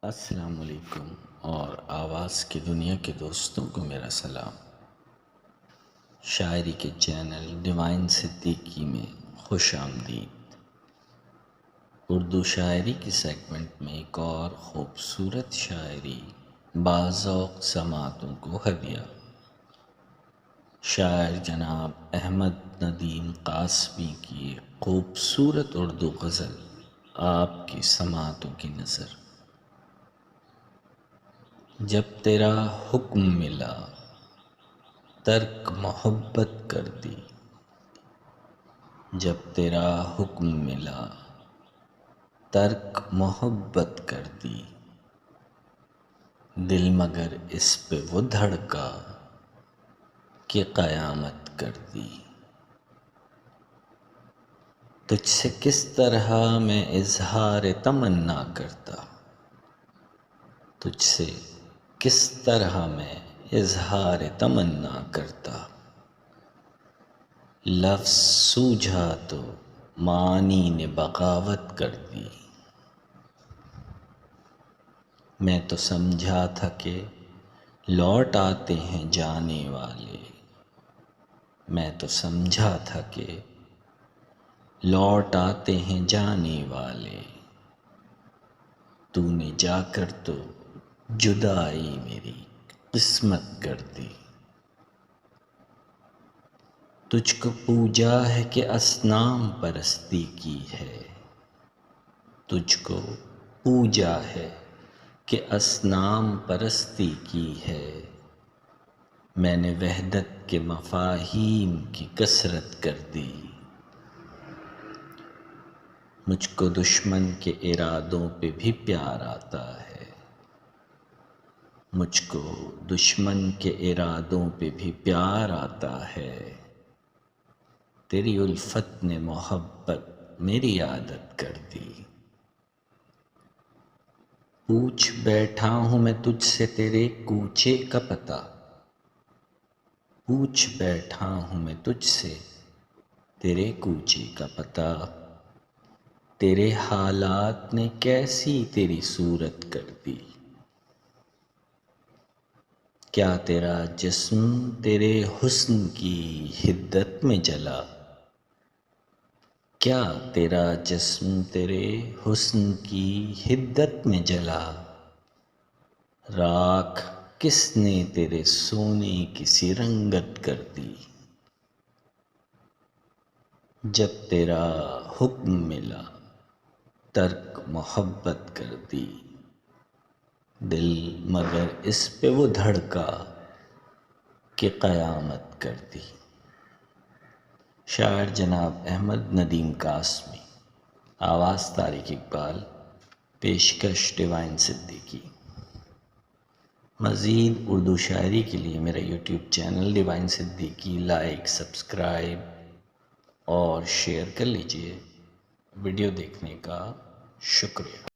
السلام علیکم اور آواز کی دنیا کے دوستوں کو میرا سلام۔ شاعری کے چینل ڈیوائن صدیقی میں خوش آمدید۔ اردو شاعری کی سیگمنٹ میں ایک اور خوبصورت شاعری باذوق سماعتوں کو ہدیہ۔ شاعر جناب احمد ندیم قاسمی کی خوبصورت اردو غزل آپ کی سماعتوں کی نظر۔ جب تیرا حکم ملا ترک محبت کر دی، جب تیرا حکم ملا ترک محبت کر دی، دل مگر اس پہ وہ دھڑکا کہ قیامت کر دی۔ تجھ سے کس طرح میں اظہار تمنا کرتا، تجھ سے کس طرح میں اظہار تمنا کرتا، لفظ سوجھا تو معنی نے بغاوت کر دی۔ میں تو سمجھا تھا کہ لوٹ آتے ہیں جانے والے، میں تو سمجھا تھا کہ لوٹ آتے ہیں جانے والے، تو نے جا کر تو جدائی میری قسمت کر دی۔ تجھ کو پوجا ہے کہ اصنام پرستی کی ہے، تجھ کو پوجا ہے کہ اصنام پرستی کی ہے، میں نے وحدت کے مفاہیم کی کثرت کر دی۔ مجھ کو دشمن کے ارادوں پہ بھی پیار آتا ہے، مجھ کو دشمن کے ارادوں پہ بھی پیار آتا ہے، تیری الفت نے محبت میری عادت کر دی۔ پوچھ بیٹھا ہوں میں تجھ سے تیرے کوچے کا پتہ، پوچھ بیٹھا ہوں میں تجھ سے تیرے کوچے کا پتہ، تیرے حالات نے کیسی تیری صورت کر دی۔ کیا تیرا جسم تیرے حسن کی حدت میں جلا، کیا تیرا جسم تیرے حسن کی حدت میں جلا، راکھ کس نے تیرے سونے کی سی رنگت کر دی۔ جب تیرا حکم ملا ترک محبت کر دی، دل مگر اس پہ وہ دھڑکا کہ قیامت کر دی۔ شاعر جناب احمد ندیم قاسمی، آواز طارق اقبال، پیشکش ڈیوائن صدیقی۔ مزید اردو شاعری کے لیے میرا YouTube channel divine Siddiqui like, subscribe اور شیئر کر لیجئے۔ ویڈیو دیکھنے کا شکریہ۔